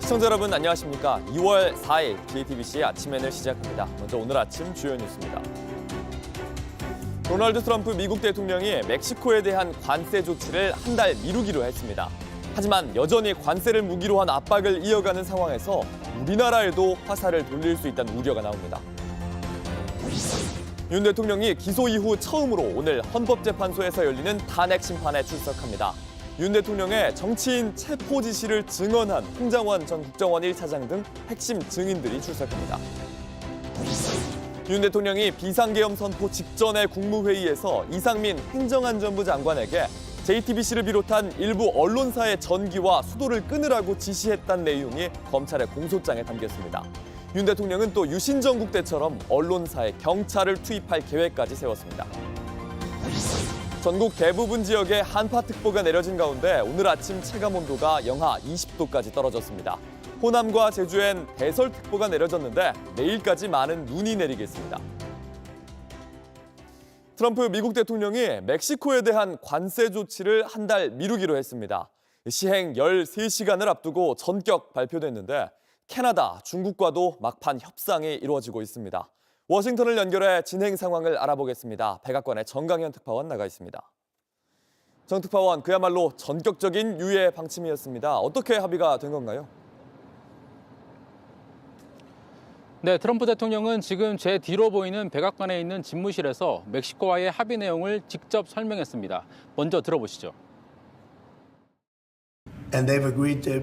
시청자 여러분 안녕하십니까? 2월 4일 JTBC 아침엔을 시작합니다. 먼저 오늘 아침 주요 뉴스입니다. 도널드 트럼프 미국 대통령이 멕시코에 대한 관세 조치를 한 달 미루기로 했습니다. 하지만 여전히 관세를 무기로 한 압박을 이어가는 상황에서 우리나라에도 화살을 돌릴 수 있다는 우려가 나옵니다. 윤 대통령이 기소 이후 처음으로 오늘 헌법재판소에서 열리는 탄핵 심판에 출석합니다. 윤 대통령의 정치인 체포 지시를 증언한 홍장원 전 국정원 1차장 등 핵심 증인들이 출석합니다. 윤 대통령이 비상계엄 선포 직전의 국무회의에서 이상민 행정안전부 장관에게 JTBC를 비롯한 일부 언론사의 전기와 수도를 끊으라고 지시했다는 내용이 검찰의 공소장에 담겼습니다. 윤 대통령은 또 유신정국 때처럼 언론사에 경찰을 투입할 계획까지 세웠습니다. 전국 대부분 지역에 한파특보가 내려진 가운데 오늘 아침 체감온도가 영하 20도까지 떨어졌습니다. 호남과 제주엔 대설특보가 내려졌는데 내일까지 많은 눈이 내리겠습니다. 트럼프 미국 대통령이 멕시코에 대한 관세 조치를 한 달 미루기로 했습니다. 시행 13시간을 앞두고 전격 발표됐는데 캐나다, 중국과도 막판 협상이 이루어지고 있습니다. 워싱턴을 연결해 진행 상황을 알아보겠습니다. 백악관의 정강현 특파원 나가 있습니다. 정 특파원, 그야말로 전격적인 유예 방침이었습니다. 어떻게 합의가 된 건가요? 네, 트럼프 대통령은 지금 제 뒤로 보이는 백악관에 있는 집무실에서 멕시코와의 합의 내용을 직접 설명했습니다. 먼저 들어보시죠. And they've agreed to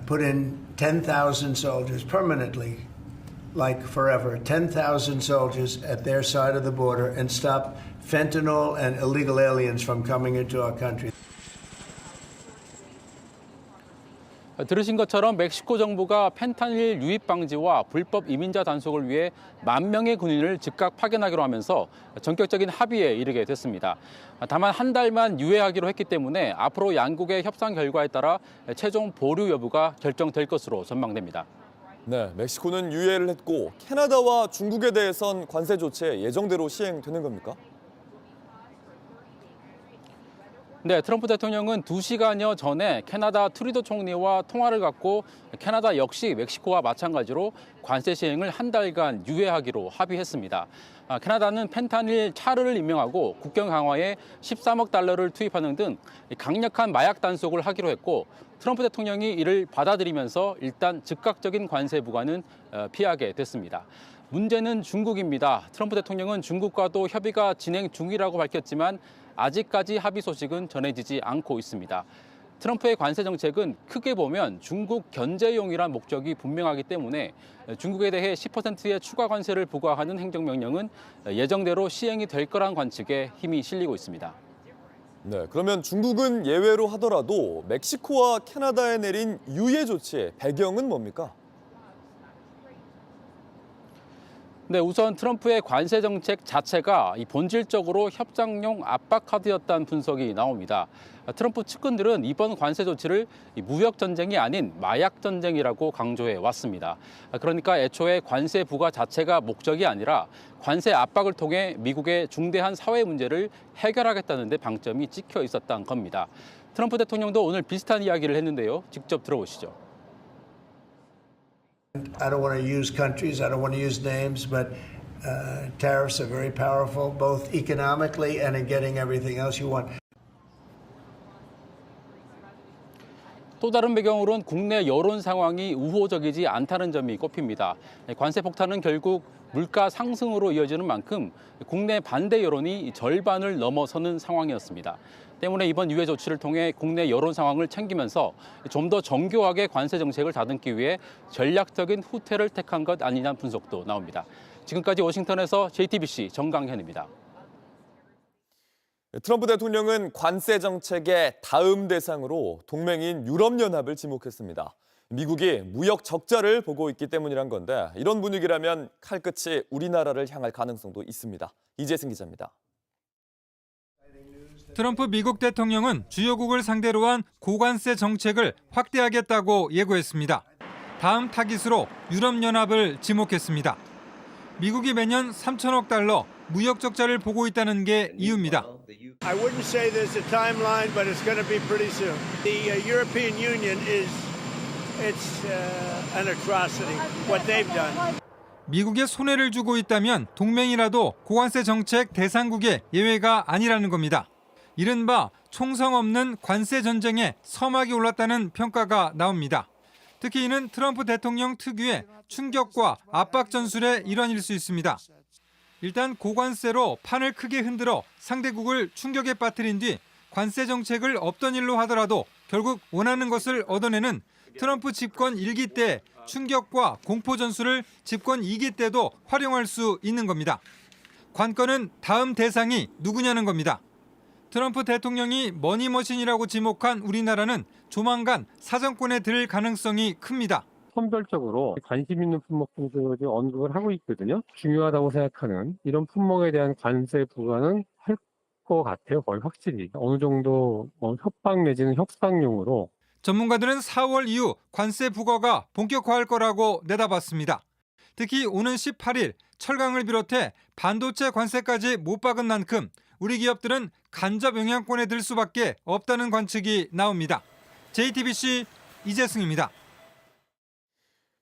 put in 10,000 soldiers permanently, like forever, 10,000 soldiers at their side of the border and stop fentanyl and illegal aliens from coming into our country. 들으신 것처럼 멕시코 정부가 펜타닐 유입 방지와 불법 이민자 단속을 위해 10,000명의 군인을 즉각 파견하기로 하면서 전격적인 합의에 이르게 됐습니다. 다만 한 달만 유예하기로 했기 때문에 앞으로 양국의 협상 결과에 따라 최종 보류 여부가 결정될 것으로 전망됩니다. 네, 멕시코는 유예를 했고 캐나다와 중국에 대해선 관세 조치 예정대로 시행되는 겁니까? 네, 트럼프 대통령은 2시간여 전에 캐나다 트루도 총리와 통화를 갖고 캐나다 역시 멕시코와 마찬가지로 관세 시행을 한 달간 유예하기로 합의했습니다. 캐나다는 펜타닐 차르를 임명하고 국경 강화에 13억 달러를 투입하는 등 강력한 마약 단속을 하기로 했고 트럼프 대통령이 이를 받아들이면서 일단 즉각적인 관세 부과는 피하게 됐습니다. 문제는 중국입니다. 트럼프 대통령은 중국과도 협의가 진행 중이라고 밝혔지만 아직까지 합의 소식은 전해지지 않고 있습니다. 트럼프의 관세 정책은 크게 보면 중국 견제용이란 목적이 분명하기 때문에 중국에 대해 10%의 추가 관세를 부과하는 행정명령은 예정대로 시행이 될 거란 관측에 힘이 실리고 있습니다. 네, 그러면 중국은 예외로 하더라도 멕시코와 캐나다에 내린 유예 조치의 배경은 뭡니까? 네, 우선 트럼프의 관세 정책 자체가 본질적으로 협상용 압박 카드였다는 분석이 나옵니다. 트럼프 측근들은 이번 관세 조치를 무역 전쟁이 아닌 마약 전쟁이라고 강조해 왔습니다. 그러니까 애초에 관세 부과 자체가 목적이 아니라 관세 압박을 통해 미국의 중대한 사회 문제를 해결하겠다는 데 방점이 찍혀 있었던 겁니다. 트럼프 대통령도 오늘 비슷한 이야기를 했는데요. 직접 들어보시죠. I don't want to use countries, I don't want to use names, but tariffs are very powerful, both economically and in getting everything else you want. 또 다른 배경으로는 국내 여론 상황이 우호적이지 않다는 점이 꼽힙니다. 관세 폭탄은 결국 물가 상승으로 이어지는 만큼 국내 반대 여론이 절반을 넘어서는 상황이었습니다. 때문에 이번 유예 조치를 통해 국내 여론 상황을 챙기면서 좀 더 정교하게 관세 정책을 다듬기 위해 전략적인 후퇴를 택한 것 아니냐는 분석도 나옵니다. 지금까지 워싱턴에서 JTBC 정강현입니다. 트럼프 대통령은 관세 정책의 다음 대상으로 동맹인 유럽연합을 지목했습니다. 미국이 무역 적자를 보고 있기 때문이란 건데 이런 분위기라면 칼끝이 우리나라를 향할 가능성도 있습니다. 이재승 기자입니다. 트럼프 미국 대통령은 주요국을 상대로 한 고관세 정책을 확대하겠다고 예고했습니다. 다음 타깃으로 유럽연합을 지목했습니다. 미국이 매년 3천억 달러 무역 적자를 보고 있다는 게 이유입니다. I wouldn't say there's a timeline, but it's going to be pretty soon. The European Union is It's an atrocity what they've done. 미국에 손해를 주고 있다면 동맹이라도 고관세 정책 대상국의 예외가 아니라는 겁니다. 이른바 총성 없는 관세 전쟁에 서막이 올랐다는 평가가 나옵니다. 특히 이는 트럼프 대통령 특유의 충격과 압박 전술의 일환일 수 있습니다. 일단 고관세로 판을 크게 흔들어 상대국을 충격에 빠뜨린 뒤 관세 정책을 없던 일로 하더라도 결국 원하는 것을 얻어내는 트럼프 집권 1기 때 충격과 공포 전술을 집권 2기 때도 활용할 수 있는 겁니다. 관건은 다음 대상이 누구냐는 겁니다. 트럼프 대통령이 머니머신이라고 지목한 우리나라는 조만간 사정권에 들 가능성이 큽니다. 선별적으로 관심 있는 품목들을 언급을 하고 있거든요. 중요하다고 생각하는 이런 품목에 대한 관세 부과는 할 것 같아요. 거의 확실히. 어느 정도 협박 내지는 협상용으로. 전문가들은 4월 이후 관세 부과가 본격화할 거라고 내다봤습니다. 특히 오는 18일 철강을 비롯해 반도체 관세까지 못 박은 만큼 우리 기업들은 간접 영향권에 들 수밖에 없다는 관측이 나옵니다. JTBC 이재승입니다.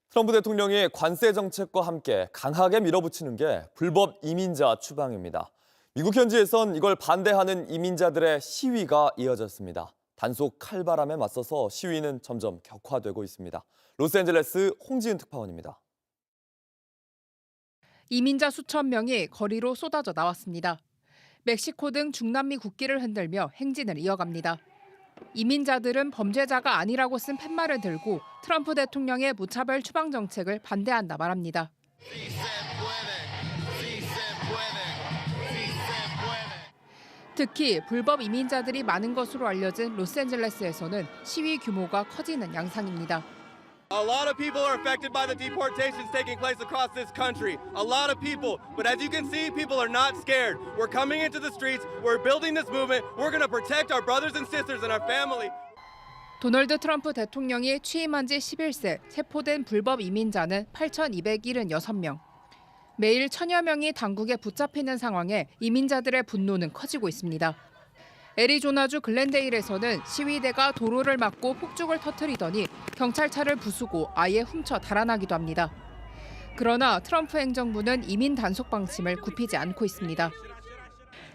트럼프 대통령이 관세 정책과 함께 강하게 밀어붙이는 게 불법 이민자 추방입니다. 미국 현지에선 이걸 반대하는 이민자들의 시위가 이어졌습니다. 단속 칼바람에 맞서서 시위는 점점 격화되고 있습니다. 로스앤젤레스 홍지은 특파원입니다. 이민자 수천 명이 거리로 쏟아져 나왔습니다. 멕시코 등 중남미 국기를 흔들며 행진을 이어갑니다. 이민자들은 범죄자가 아니라고 쓴 팻말을 들고 트럼프 대통령의 무차별 추방 정책을 반대한다 말합니다. 특히 불법 이민자들이 많은 것으로 알려진 로스앤젤레스에서는 시위 규모가 커지는 양상입니다. A lot of people are affected by the deportations taking place across this country. A lot of people. But as you can see, people are not scared. We're coming into the streets. We're building this movement. We're going to protect our brothers and sisters and our family. 도널드 트럼프 대통령이 취임한 지 11세 체포된 불법 이민자는 8,276명. 매일 천여 명이 당국에 붙잡히는 상황에 이민자들의 분노는 커지고 있습니다. 애리조나주 글렌데일에서는 시위대가 도로를 막고 폭죽을 터뜨리더니 경찰차를 부수고 아예 훔쳐 달아나기도 합니다. 그러나 트럼프 행정부는 이민 단속 방침을 굽히지 않고 있습니다.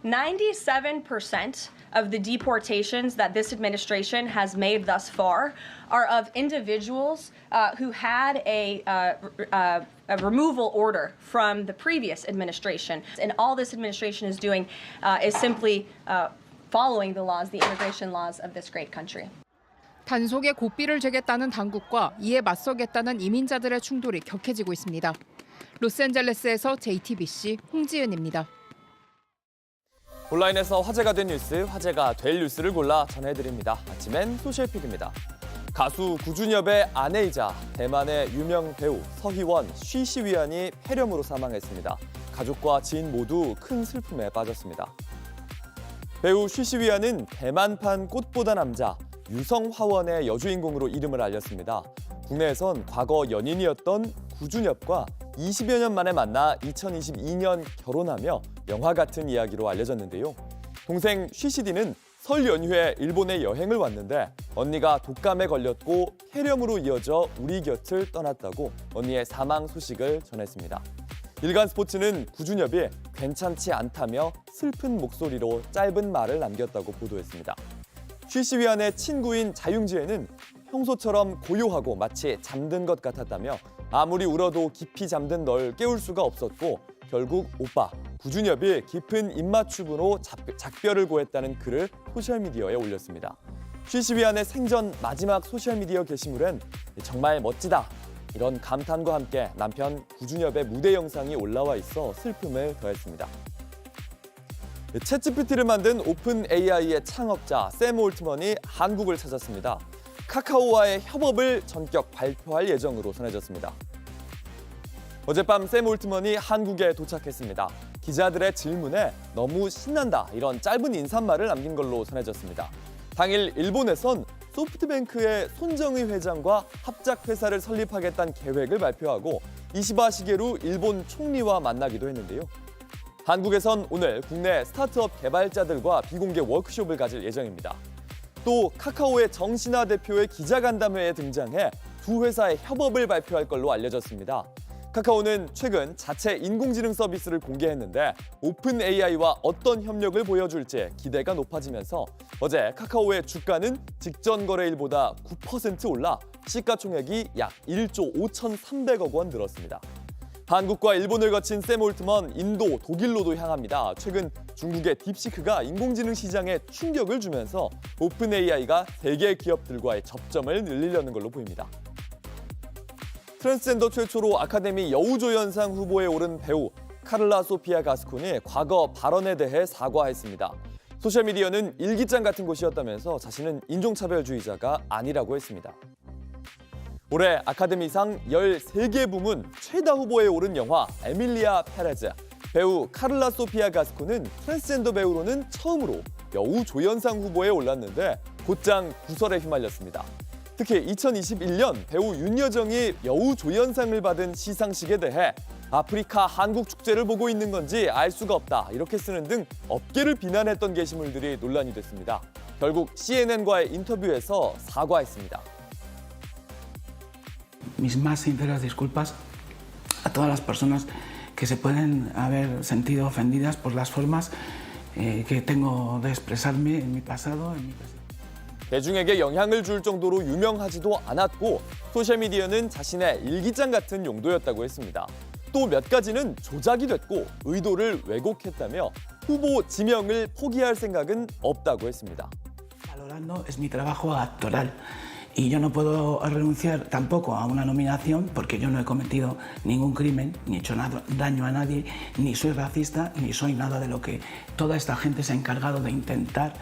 97% of the deportations that this administration has made thus far are of individuals who had a removal order from the previous administration. And all this administration is doing is simply following the laws, the immigration laws of this great country. 단속에 고삐를 죄겠다는 당국과 이에 맞서겠다는 이민자들의 충돌이 격해지고 있습니다. 로스앤젤레스에서 JTBC 홍지은입니다. 온라인에서 화제가 된 뉴스, 화제가 될 뉴스를 골라 전해드립니다. 아침엔 소셜픽입니다. 가수 구준엽의 아내이자 대만의 유명 배우 서희원 쉬시위안이 폐렴으로 사망했습니다. 가족과 지인 모두 큰 슬픔에 빠졌습니다. 배우 쉬시위안은 대만판 꽃보다 남자 유성화원의 여주인공으로 이름을 알렸습니다. 국내에선 과거 연인이었던 구준엽과 20여 년 만에 만나 2022년 결혼하며 영화 같은 이야기로 알려졌는데요. 동생 쉬시디는 설 연휴에 일본에 여행을 왔는데 언니가 독감에 걸렸고 폐렴으로 이어져 우리 곁을 떠났다고 언니의 사망 소식을 전했습니다. 일간스포츠는 구준엽이 괜찮지 않다며 슬픈 목소리로 짧은 말을 남겼다고 보도했습니다. 쉬시위안의 친구인 자융지에는 평소처럼 고요하고 마치 잠든 것 같았다며 아무리 울어도 깊이 잠든 널 깨울 수가 없었고 결국 오빠 구준엽이 깊은 입맞춤으로 작별을 고했다는 글을 소셜미디어에 올렸습니다. 쉬시위안의 생전 마지막 소셜미디어 게시물엔 정말 멋지다 이런 감탄과 함께 남편 구준엽의 무대 영상이 올라와 있어 슬픔을 더했습니다. 챗GPT를 만든 오픈 AI의 창업자 샘 올트먼이 한국을 찾았습니다. 카카오와의 협업을 전격 발표할 예정으로 전해졌습니다. 어젯밤 샘 올트먼이 한국에 도착했습니다. 기자들의 질문에 너무 신난다 이런 짧은 인사말을 남긴 걸로 전해졌습니다. 당일 일본에선 소프트뱅크의 손정의 회장과 합작회사를 설립하겠다는 계획을 발표하고 이시바 시게루 일본 총리와 만나기도 했는데요. 한국에선 오늘 국내 스타트업 개발자들과 비공개 워크숍을 가질 예정입니다. 또 카카오의 정신화 대표의 기자간담회에 등장해 두 회사의 협업을 발표할 걸로 알려졌습니다. 카카오는 최근 자체 인공지능 서비스를 공개했는데 오픈 AI와 어떤 협력을 보여줄지 기대가 높아지면서 어제 카카오의 주가는 직전 거래일보다 9% 올라 시가총액이 약 1조 5,300억 원 늘었습니다. 한국과 일본을 거친 샘 올트먼 인도, 독일로도 향합니다. 최근 중국의 딥시크가 인공지능 시장에 충격을 주면서 오픈 AI가 세계 기업들과의 접점을 늘리려는 걸로 보입니다. 트랜스젠더 최초로 아카데미 여우조연상 후보에 오른 배우 카를라 소피아 가스콘이 과거 발언에 대해 사과했습니다. 소셜미디어는 일기장 같은 곳이었다면서 자신은 인종차별주의자가 아니라고 했습니다. 올해 아카데미상 13개 부문 최다 후보에 오른 영화 에밀리아 페레즈. 배우 카를라 소피아 가스콘은 트랜스젠더 배우로는 처음으로 여우조연상 후보에 올랐는데 곧장 구설에 휘말렸습니다. 특히 2021년 배우 윤여정이 여우조연상을 받은 시상식에 대해 아프리카 한국 축제를 보고 있는 건지 알 수가 없다 이렇게 쓰는 등 업계를 비난했던 게시물들이 논란이 됐습니다. 결국 CNN과의 인터뷰에서 사과했습니다. Mis más sinceras disculpas a todas las personas que se pueden haber sentido ofendidas por las formas que tengo de expresarme en mi pasado, en mi presente. 대중에게 영향을 줄 정도로 유명하지도 않았고 소셜미디어는 자신의 일기장 같은 용도였다고 했습니다. 또 몇 가지는 조작이 됐고 의도를 왜곡했다며 후보 지명을 포기할 생각은 없다고 했습니다. Valorando es mi trabajo actoral y yo no puedo renunciar tampoco a una nominación porque yo no he cometido ningún crimen, ni he hecho daño a nadie, ni soy racista, ni soy nada de lo que toda esta gente se ha encargado de intentar.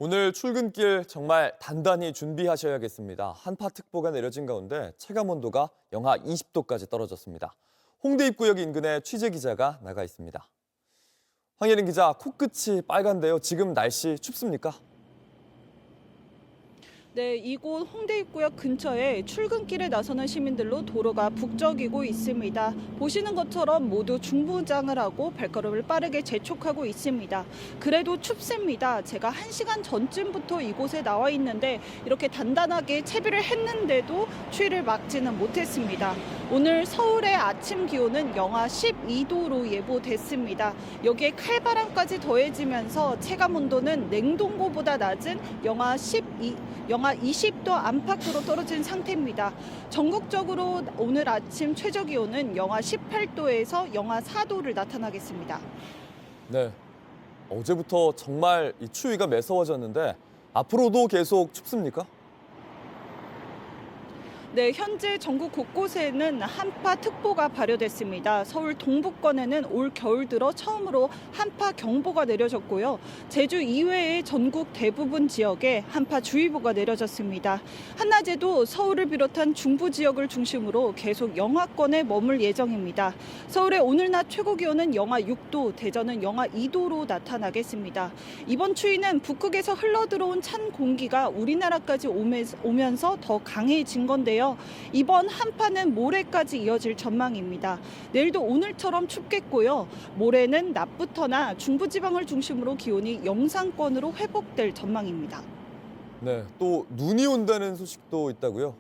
오늘 출근길 정말 단단히 준비하셔야겠습니다. 한파특보가 내려진 가운데 체감온도가 영하 20도까지 떨어졌습니다. 홍대 입구역 인근에 취재기자가 나가 있습니다. 황예린 기자, 코끝이 빨간데요. 지금 날씨 춥습니까? 네, 이곳 홍대 입구역 근처에 출근길에 나서는 시민들로 도로가 북적이고 있습니다. 보시는 것처럼 모두 중부장을 하고 발걸음을 빠르게 재촉하고 있습니다. 그래도 춥습니다. 제가 1시간 전쯤부터 이곳에 나와 있는데 이렇게 단단하게 채비를 했는데도 추위를 막지는 못했습니다. 오늘 서울의 아침 기온은 영하 12도로 예보됐습니다. 여기에 칼바람까지 더해지면서 체감 온도는 냉동고보다 낮은 영하 20도 안팎으로 떨어진 상태입니다. 전국적으로 오늘 아침 최저 기온은 영하 18도에서 영하 4도를 나타나겠습니다. 네, 어제부터 정말 이 추위가 매서워졌는데 앞으로도 계속 춥습니까? 네, 현재 전국 곳곳에는 한파특보가 발효됐습니다. 서울 동부권에는 올 겨울 들어 처음으로 한파경보가 내려졌고요. 제주 이외의 전국 대부분 지역에 한파주의보가 내려졌습니다. 한낮에도 서울을 비롯한 중부 지역을 중심으로 계속 영하권에 머물 예정입니다. 서울의 오늘 낮 최고 기온은 영하 6도, 대전은 영하 2도로 나타나겠습니다. 이번 추위는 북극에서 흘러들어온 찬 공기가 우리나라까지 오면서 더 강해진 건데요. 이번 한파는 모레까지 이어질 전망입니다. 내일도 오늘처럼 춥겠고요. 모레는 낮부터나 중부지방을 중심으로 기온이 영상권으로 회복될 전망입니다. 네, 또 눈이 온다는 소식도 있다고요?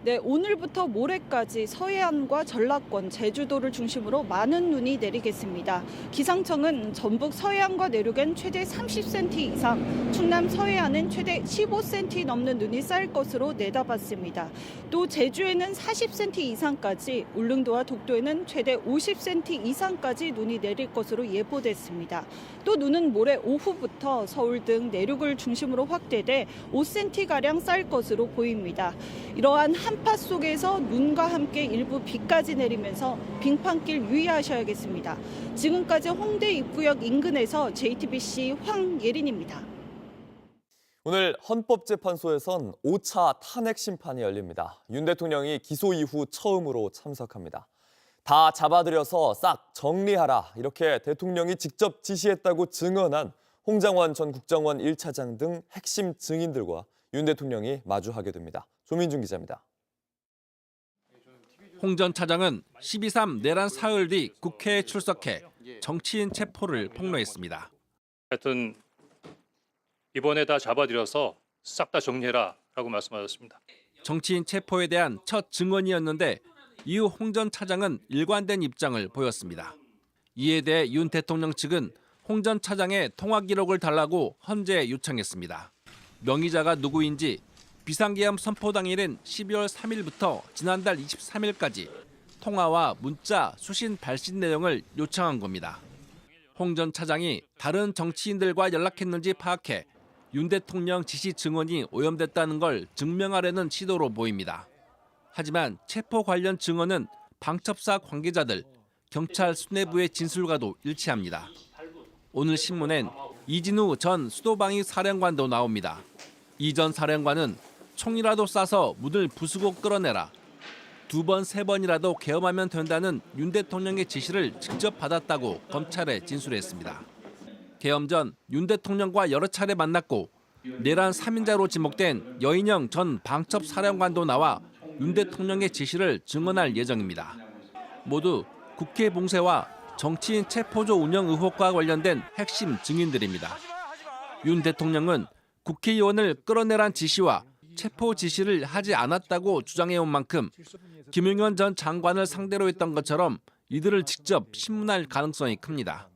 네, 오늘부터 모레까지 서해안과 전라권, 제주도를 중심으로 많은 눈이 내리겠습니다. 기상청은 전북 서해안과 내륙엔 최대 30cm 이상, 충남 서해안은 최대 15cm 넘는 눈이 쌓일 것으로 내다봤습니다. 또 제주에는 40cm 이상까지, 울릉도와 독도에는 최대 50cm 이상까지 눈이 내릴 것으로 예보됐습니다. 또 눈은 모레 오후부터 서울 등 내륙을 중심으로 확대돼 5cm가량 쌓일 것으로 보입니다. 이러한 한파 속에서 눈과 함께 일부 비까지 내리면서 빙판길 유의하셔야겠습니다. 지금까지 홍대 입구역 인근에서 JTBC 황예린입니다. 오늘 헌법재판소에선 5차 탄핵 심판이 열립니다. 윤 대통령이 기소 이후 처음으로 참석합니다. 다 잡아들여서 싹 정리하라 이렇게 대통령이 직접 지시했다고 증언한 홍장원 전 국정원 1차장 등 핵심 증인들과 윤 대통령이 마주하게 됩니다. 조민준 기자입니다. 홍 전 차장은 12.3 내란 사흘 뒤 국회에 출석해 정치인 체포를 폭로했습니다. 하여튼 이번에 다 잡아들여서 싹 다 정리해라라고 말씀하셨습니다. 정치인 체포에 대한 첫 증언이었는데 이후 홍 전 차장은 일관된 입장을 보였습니다. 이에 대해 윤 대통령 측은 홍 전 차장의 통화 기록을 달라고 헌재에 요청했습니다. 명의자가 누구인지 비상계엄 선포 당일인 12월 3일부터 지난달 23일까지 통화와 문자, 수신, 발신 내용을 요청한 겁니다. 홍 전 차장이 다른 정치인들과 연락했는지 파악해 윤 대통령 지시 증언이 오염됐다는 걸 증명하려는 시도로 보입니다. 하지만 체포 관련 증언은 방첩사 관계자들, 경찰 수뇌부의 진술과도 일치합니다. 오늘 신문엔 이진우 전 수도방위 사령관도 나옵니다. 이 전 사령관은 총이라도 쏴서 문을 부수고 끌어내라. 2번, 3번이라도 계엄하면 된다는 윤 대통령의 지시를 직접 받았다고 검찰에 진술했습니다. 계엄 전 윤 대통령과 여러 차례 만났고 내란 3인자로 지목된 여인영 전 방첩사령관도 나와 윤 대통령의 지시를 증언할 예정입니다. 모두 국회 봉쇄와 정치인 체포조 운영 의혹과 관련된 핵심 증인들입니다. 윤 대통령은 국회의원을 끌어내란 지시와 체포 지시를 하지 않았다고 주장해온 만큼 김용현 전 장관을 상대로 했던 것처럼 이들을 직접 신문할 가능성이 큽니다.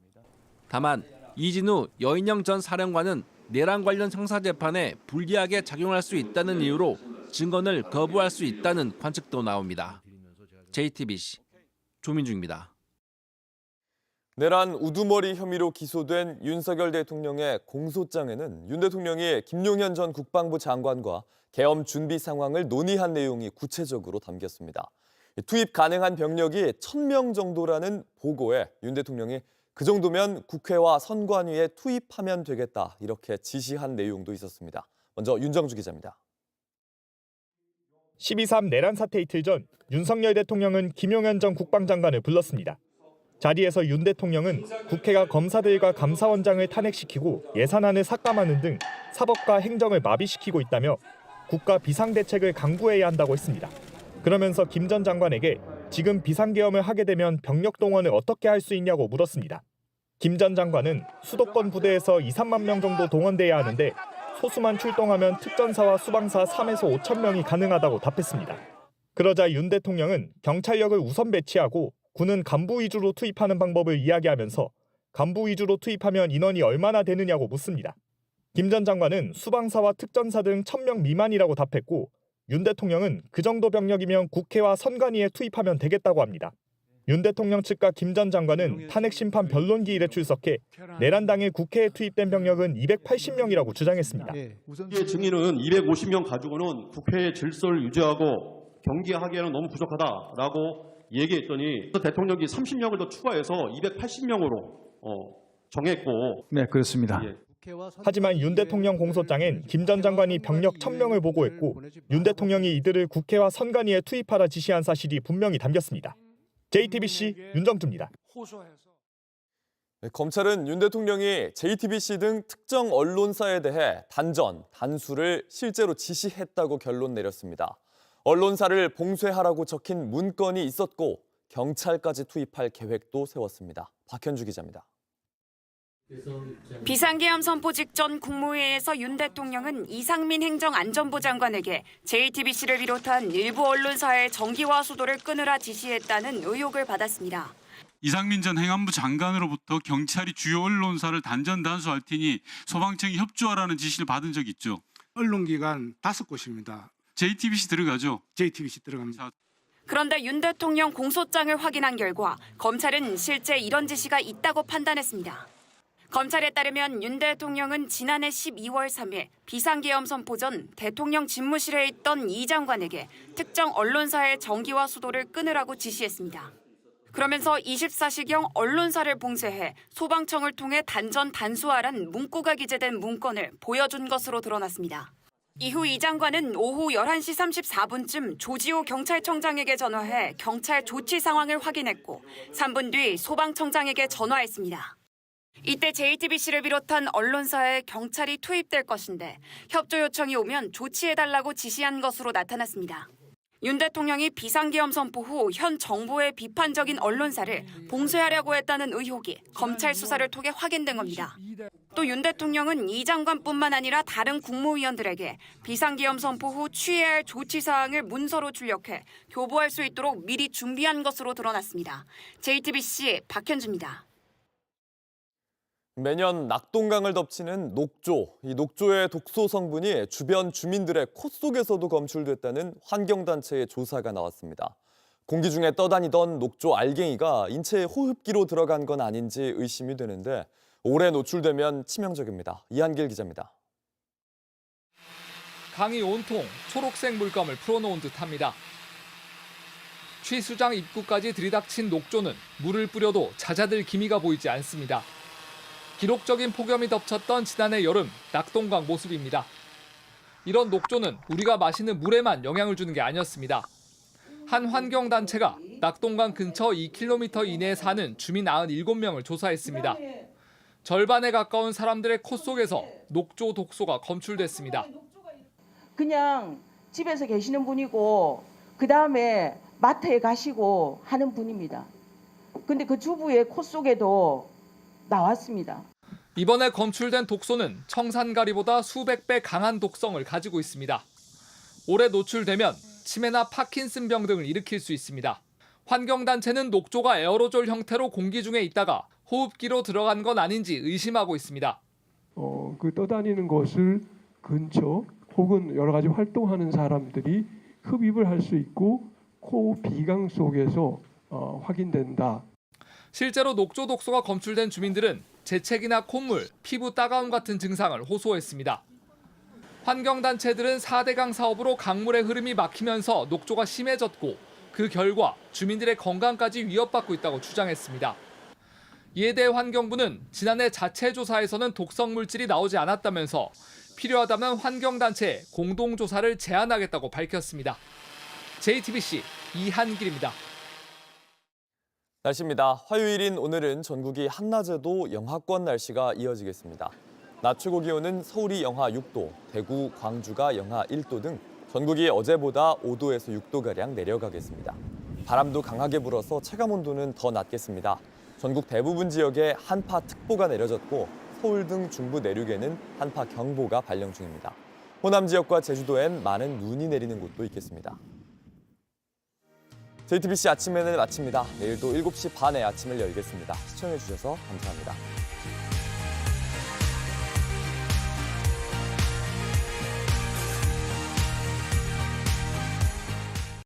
다만 이진우 여인영 전 사령관은 내란 관련 형사재판에 불리하게 작용할 수 있다는 이유로 증언을 거부할 수 있다는 관측도 나옵니다. JTBC 조민중입니다. 내란 우두머리 혐의로 기소된 윤석열 대통령의 공소장에는 윤 대통령이 김용현 전 국방부 장관과 계엄 준비 상황을 논의한 내용이 구체적으로 담겼습니다. 투입 가능한 병력이 1,000명 정도라는 보고에 윤 대통령이 그 정도면 국회와 선관위에 투입하면 되겠다 이렇게 지시한 내용도 있었습니다. 먼저 윤정주 기자입니다. 12.3 내란 사태 이틀 전 윤석열 대통령은 김용현 전 국방장관을 불렀습니다. 자리에서 윤 대통령은 국회가 검사들과 감사원장을 탄핵시키고 예산안을 삭감하는 등 사법과 행정을 마비시키고 있다며 국가 비상대책을 강구해야 한다고 했습니다. 그러면서 김 전 장관에게 지금 비상계엄을 하게 되면 병력 동원을 어떻게 할 수 있냐고 물었습니다. 김 전 장관은 수도권 부대에서 2, 3만 명 정도 동원돼야 하는데 소수만 출동하면 특전사와 수방사 3에서 5천 명이 가능하다고 답했습니다. 그러자 윤 대통령은 경찰력을 우선 배치하고 군은 간부 위주로 투입하는 방법을 이야기하면서 간부 위주로 투입하면 인원이 얼마나 되느냐고 묻습니다. 김 전 장관은 수방사와 특전사 등 1,000명 미만이라고 답했고 윤 대통령은 그 정도 병력이면 국회와 선관위에 투입하면 되겠다고 합니다. 윤 대통령 측과 김 전 장관은 탄핵심판 변론기일에 출석해 내란 당일 국회에 투입된 병력은 280명이라고 주장했습니다. 증인은 250명 가지고는 국회의 질서를 유지하고 경기하기에는 너무 부족하다라고 얘기했더니 대통령이 30명을 더 추가해서 280명으로 정했고. 네, 그렇습니다. 예. 하지만 윤 대통령 공소장엔 김 전 장관이 병력 1,000명을 보고했고 윤 대통령이 이들을 국회와 선관위에 투입하라 지시한 사실이 분명히 담겼습니다. JTBC 윤정주입니다. 검찰은 윤 대통령이 JTBC 등 특정 언론사에 대해 단전, 단수를 실제로 지시했다고 결론 내렸습니다. 언론사를 봉쇄하라고 적힌 문건이 있었고 경찰까지 투입할 계획도 세웠습니다. 박현주 기자입니다. 비상계엄 선포 직전 국무회의에서 윤 대통령은 이상민 행정안전부 장관에게 JTBC를 비롯한 일부 언론사의 전기와 수도를 끊으라 지시했다는 의혹을 받았습니다. 이상민 전 행안부 장관으로부터 경찰이 주요 언론사를 단전 단수할 테니 소방청이 협조하라는 지시를 받은 적 있죠. 언론기관 5곳입니다. JTBC 들어가죠? JTBC 들어갑니다. 그런데 윤 대통령 공소장을 확인한 결과 검찰은 실제 이런 지시가 있다고 판단했습니다. 검찰에 따르면 윤 대통령은 지난해 12월 3일 비상계엄 선포 전 대통령 집무실에 있던 이 장관에게 특정 언론사의 전기와 수도를 끊으라고 지시했습니다. 그러면서 24시경 언론사를 봉쇄해 소방청을 통해 단전 단수하란 문구가 기재된 문건을 보여준 것으로 드러났습니다. 이후 이 장관은 오후 11시 34분쯤 조지호 경찰청장에게 전화해 경찰 조치 상황을 확인했고 3분 뒤 소방청장에게 전화했습니다. 이때 JTBC를 비롯한 언론사에 경찰이 투입될 것인데 협조 요청이 오면 조치해달라고 지시한 것으로 나타났습니다. 윤 대통령이 비상계엄 선포 후 현 정부의 비판적인 언론사를 봉쇄하려고 했다는 의혹이 검찰 수사를 통해 확인된 겁니다. 또 윤 대통령은 이 장관뿐만 아니라 다른 국무위원들에게 비상계엄 선포 후 취해야 할 조치 사항을 문서로 출력해 교부할 수 있도록 미리 준비한 것으로 드러났습니다. JTBC 박현주입니다. 매년 낙동강을 덮치는 녹조. 이 녹조의 독소 성분이 주변 주민들의 코 속에서도 검출됐다는 환경단체의 조사가 나왔습니다. 공기 중에 떠다니던 녹조 알갱이가 인체의 호흡기로 들어간 건 아닌지 의심이 되는데 오래 노출되면 치명적입니다. 이한길 기자입니다. 강이 온통 초록색 물감을 풀어놓은 듯합니다. 취수장 입구까지 들이닥친 녹조는 물을 뿌려도 잦아들 기미가 보이지 않습니다. 기록적인 폭염이 덮쳤던 지난해 여름 낙동강 모습입니다. 이런 녹조는 우리가 마시는 물에만 영향을 주는 게 아니었습니다. 한 환경단체가 낙동강 근처 2km 이내에 사는 주민 97명을 조사했습니다. 절반에 가까운 사람들의 코 속에서 녹조 독소가 검출됐습니다. 그냥 집에서 계시는 분이고 그다음에 마트에 가시고 하는 분입니다. 근데 그 주부의 코 속에도 나왔습니다. 이번에 검출된 독소는 청산가리보다 수백 배 강한 독성을 가지고 있습니다. 오래 노출되면 치매나 파킨슨병 등을 일으킬 수 있습니다. 환경단체는 녹조가 에어로졸 형태로 공기 중에 있다가 호흡기로 들어간 건 아닌지 의심하고 있습니다. 그 떠다니는 것을 근처 혹은 여러 가지 활동하는 사람들이 흡입을 할 수 있고 코 비강 속에서 확인된다. 실제로 녹조 독소가 검출된 주민들은 재채기나 콧물, 피부 따가움 같은 증상을 호소했습니다. 환경단체들은 4대강 사업으로 강물의 흐름이 막히면서 녹조가 심해졌고 그 결과 주민들의 건강까지 위협받고 있다고 주장했습니다. 이에 대해 환경부는 지난해 자체 조사에서는 독성 물질이 나오지 않았다면서 필요하다면 환경단체에 공동조사를 제안하겠다고 밝혔습니다. JTBC 이한길입니다. 날씨입니다. 화요일인 오늘은 전국이 한낮에도 영하권 날씨가 이어지겠습니다. 낮 최고 기온은 서울이 영하 6도, 대구, 광주가 영하 1도 등 전국이 어제보다 5도에서 6도가량 내려가겠습니다. 바람도 강하게 불어서 체감온도는 더 낮겠습니다. 전국 대부분 지역에 한파특보가 내려졌고 서울 등 중부 내륙에는 한파경보가 발령 중입니다. 호남 지역과 제주도엔 많은 눈이 내리는 곳도 있겠습니다. JTBC 아침에는 마칩니다. 내일도 7시 반에 아침을 열겠습니다. 시청해주셔서 감사합니다.